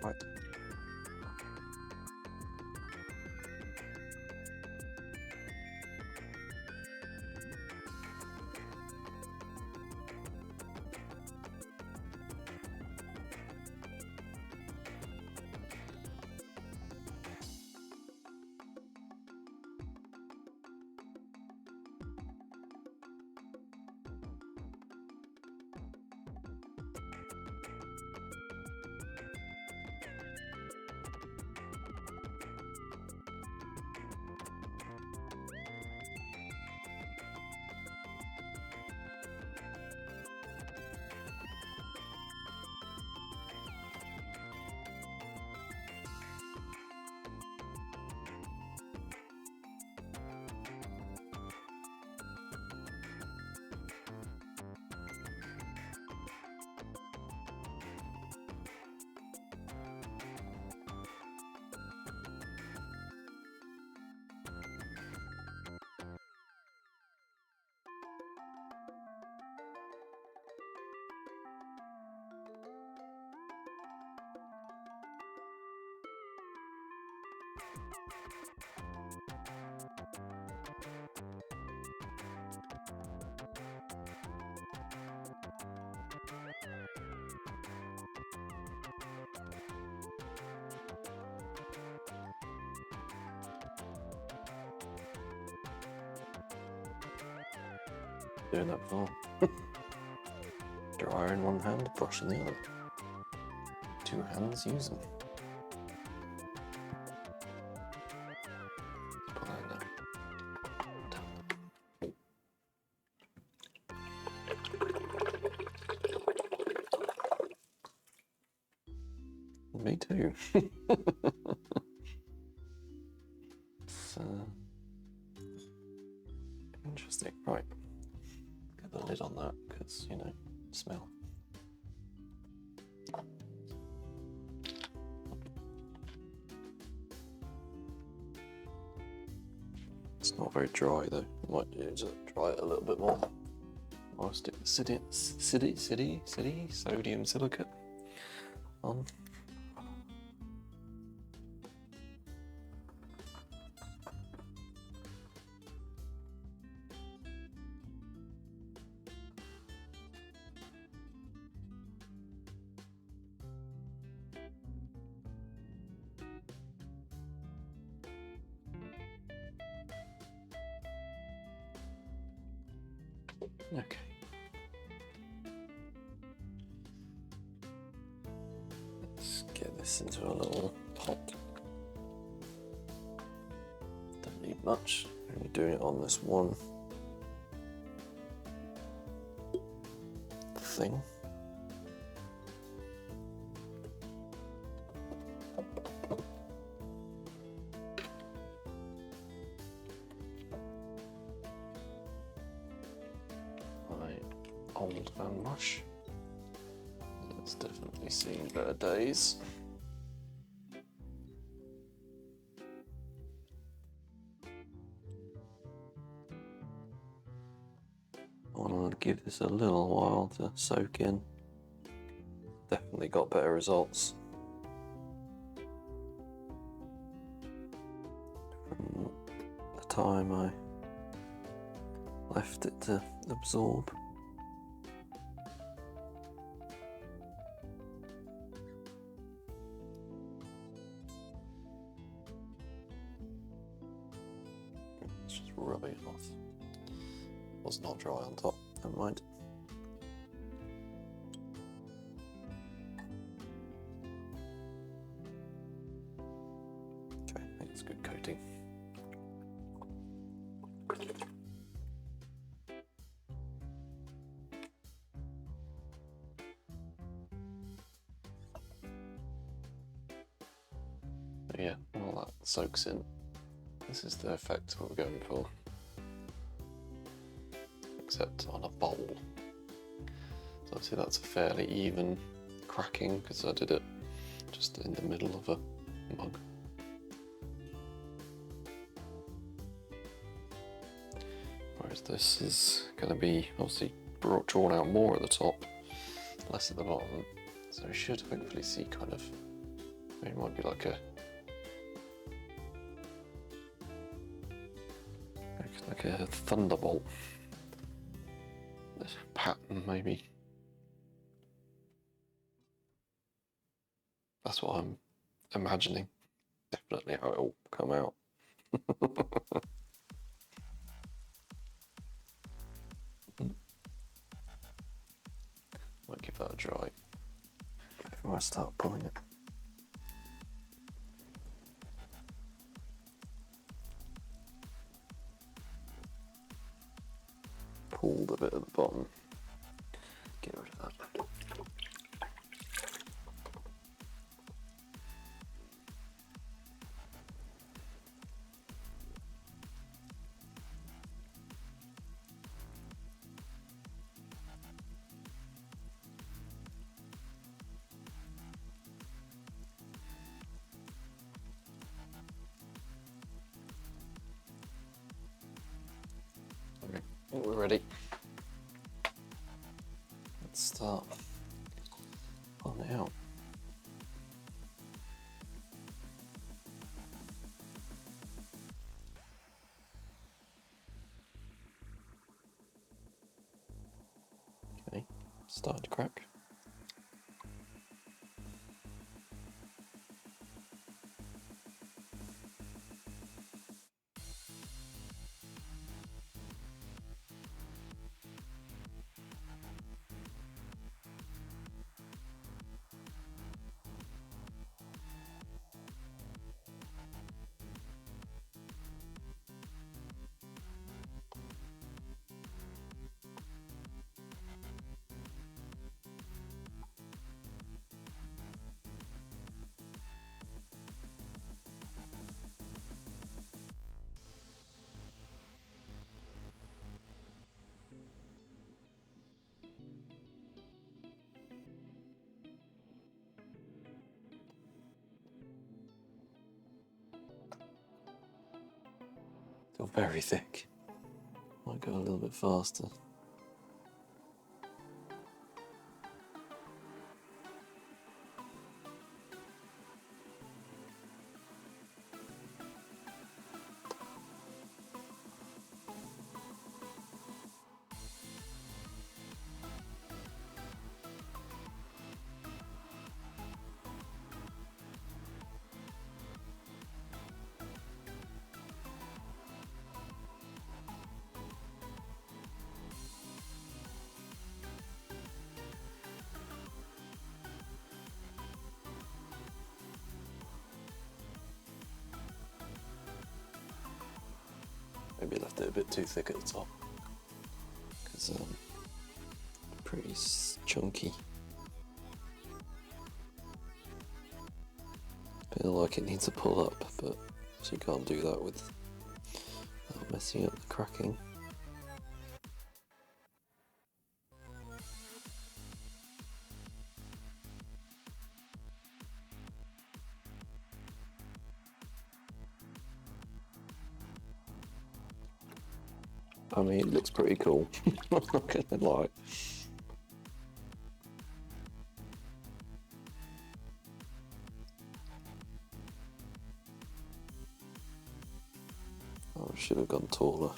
Right. Doing that before. Dryer in one hand, brush in the other. 2 hands using. Put that in there. Me too. It's interesting. Right. Get the lid on that because, you know, smell. It's not very dry though. Might just dry it a little bit more. I'll stick the sodium silicate on. Okay. Let's get this into a little pot. Don't need much, only doing it on this one thing. Old van mush. It's definitely seen better days. I want to give this a little while to soak in. Definitely got better results from the time I left it to absorb. Just rubbing it off. Was not dry on top, never mind. Okay, I think it's good coating. So yeah, all that soaks in. This is the effect we're going for, except on a bowl. So obviously that's a fairly even cracking because I did it just in the middle of a mug. Whereas this is going to be obviously drawn out more at the top, less at the bottom. So we should hopefully see kind of It might be like a thunderbolt. This pattern, maybe. That's what I'm imagining. Definitely how it'll come out. Might give that a try before I start pulling it. Pulled a bit at the bottom. Get rid of that. Okay, I think we're ready. Let's start pulling it out. Okay, starting to crack. Still very thick. Might go a little bit faster. Maybe left it a bit too thick at the top, because pretty chunky. Feel like it needs a pull up, but you can't do that without messing up the cracking. I mean, it looks pretty cool. I'm not gonna lie. Oh, I should have gone taller.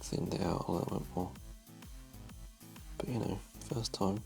Thinned it out a little bit more. But you know, first time.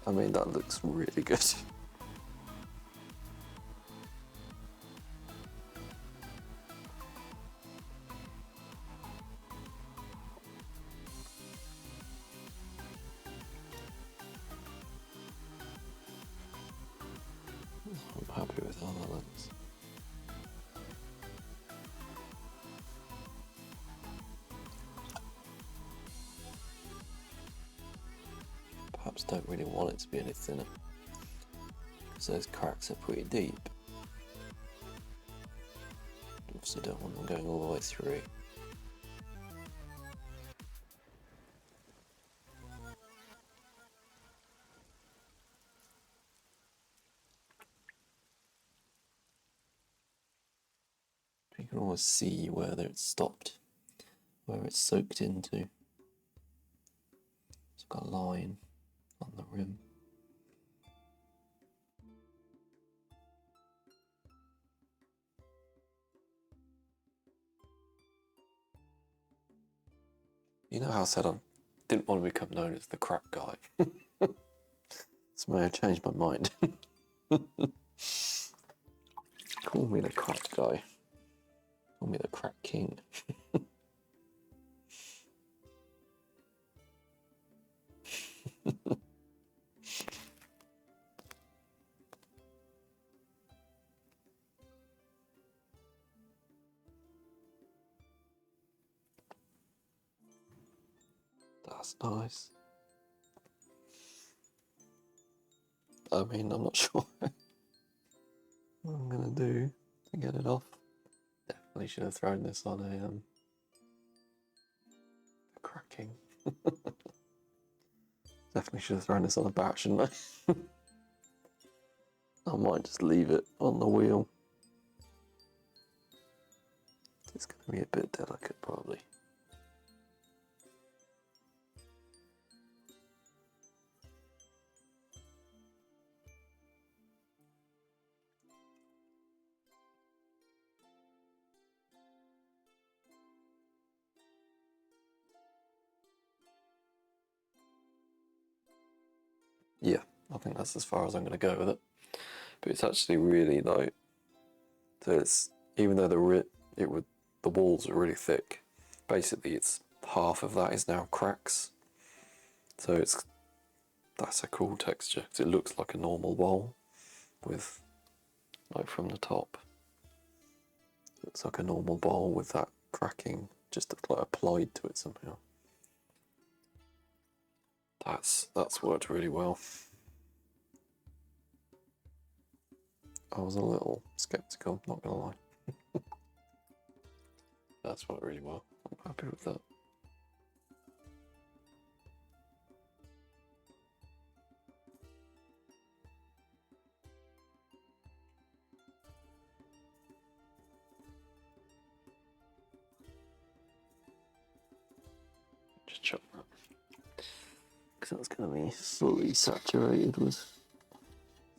I mean, that looks really good. I'm happy with how that looks. perhaps don't really want it to be any thinner, because those cracks are pretty deep. Obviously don't want them going all the way through. You can almost see where it's stopped, where it's soaked into. It's got a line on the rim. You know how I said I didn't want to become known as the crack guy? This may have changed my mind. Call me the crack guy. Call me the crack king. That's nice. I mean, I'm not sure what I'm gonna do to get it off. Definitely should have thrown this on a cracking. Definitely should have thrown this on a bat, shouldn't I? I might just leave it on the wheel. It's gonna be a bit delicate, probably. Yeah, I think that's as far as I'm going to go with it. But it's actually really light. So it's, even though the walls are really thick, basically it's half of that is now cracks. So that's a cool texture, because it looks like a normal bowl with, like from the top, it looks like a normal bowl with that cracking just like applied to it somehow. That's worked really well. I was a little skeptical, not gonna lie. That's worked really well. I'm happy with that. Just chop that, because that's going to be fully saturated with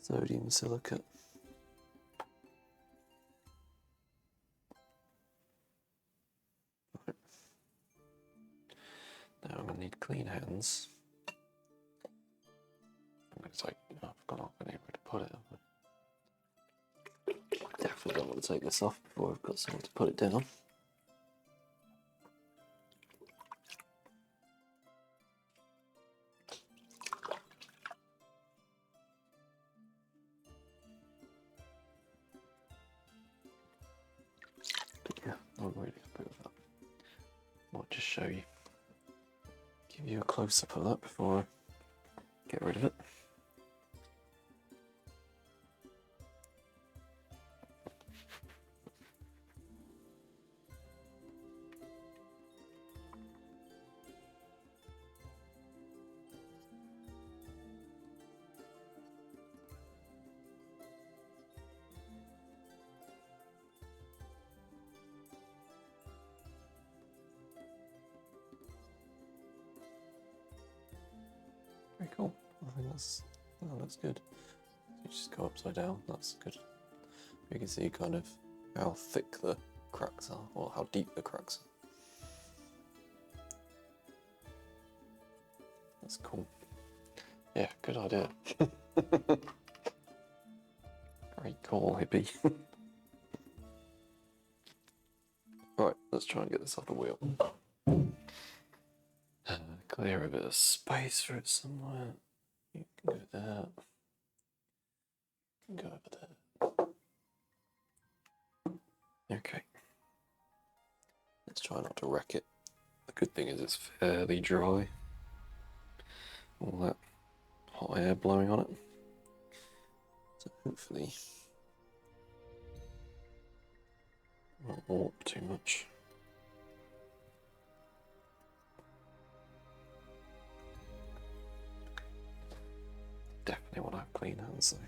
sodium silicate. Right. Now I'm going to need clean hands. I'm going to take, I've got anywhere to put it. Definitely don't want to take this off before I've got somewhere to put it down. But yeah, I'm really happy with that. Might just show you, give you a close-up of that before I get rid of it. Very cool. I think that looks good. You just go upside down, that's good. You can see kind of how thick the cracks are, or how deep the cracks are. That's cool. Yeah, good idea. Great call, hippie. Right, let's try and get this off the wheel. Clear a bit of space for it somewhere. You can go there. You can go over there. Okay. Let's try not to wreck it. The good thing is it's fairly dry. All that hot air blowing on it. So hopefully it won't warp too much. Definitely want to have clean hands though.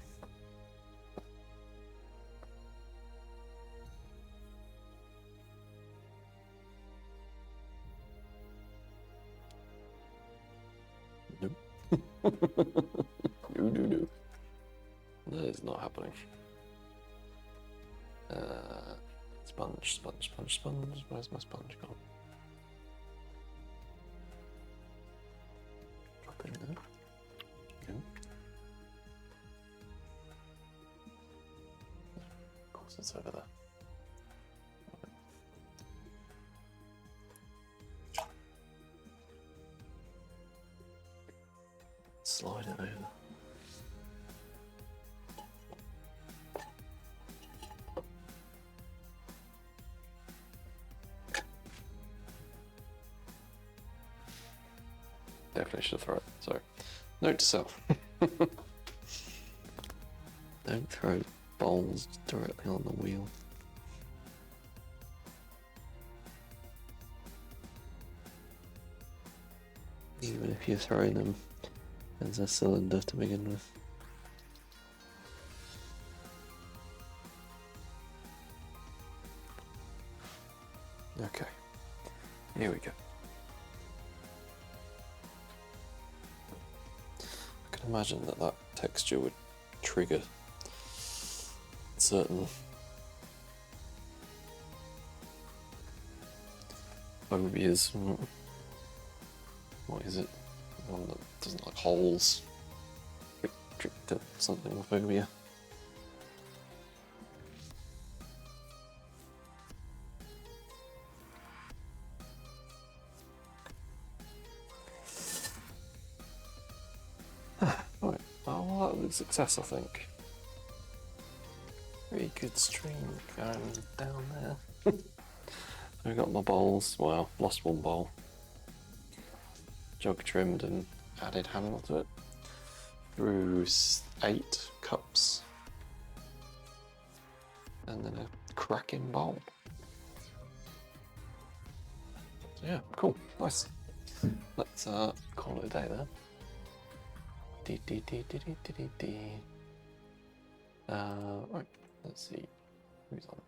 No. That is not happening. Sponge. Where's my sponge gone? Drop in there. No. Of course it's over there. Slide it over. Definitely should throw it. Sorry. Note to self. Don't throw bowls directly on the wheel. Even if you're throwing them as a cylinder to begin with. Okay, here we go. I can imagine that that texture would trigger certain phobias. What is it? One that doesn't like holes. Trigger something phobia. Right, well that was a success I think. Pretty good stream going down there. I've got my bowls, well, lost one bowl. Jug trimmed and added handle to it. Through 8 cups. And then a cracking bowl. So yeah, cool, nice. Let's call it a day there. Right, let's see who's on.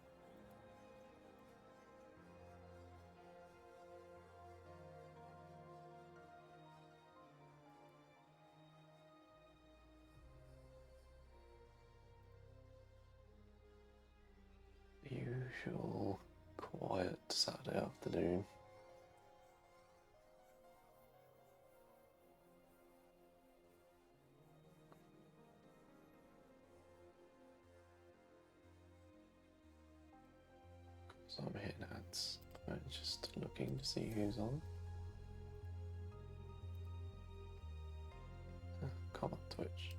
Usual quiet Saturday afternoon. So I'm hitting ads. I'm just looking to see who's on. Come on, Twitch.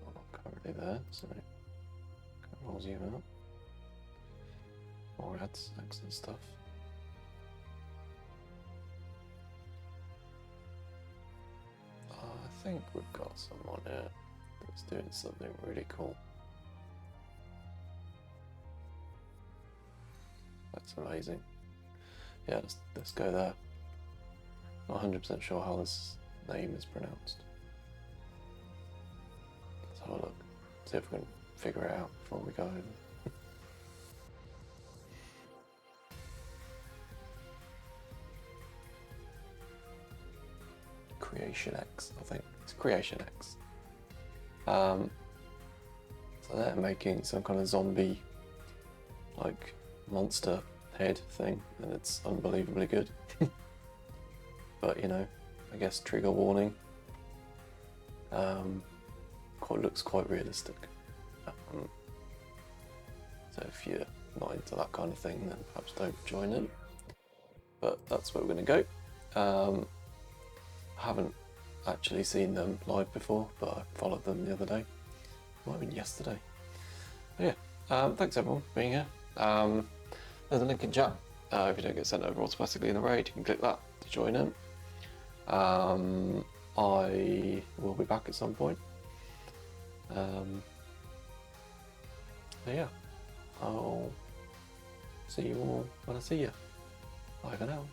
I'm not currently there, so I'll zoom out. More ads, excellent stuff. I think we've got someone here that's doing something really cool. That's amazing. Yeah, let's go there. Not 100% sure how this name is pronounced. Let's have a look. See if we can figure it out before we go. Creation X, I think. It's Creation X. So they're making some kind of zombie, like, monster head thing, and it's unbelievably good. But, you know, I guess trigger warning. Looks quite realistic. So if you're not into that kind of thing, then perhaps don't join in. But that's where we're going to go. I haven't actually seen them live before, but I followed them the other day. Might have been yesterday. But yeah, thanks everyone for being here. There's a link in chat If you don't get sent over automatically in the raid, you can click that to join in. I will be back at some point. So yeah, I'll see you all when I see you. Bye for now.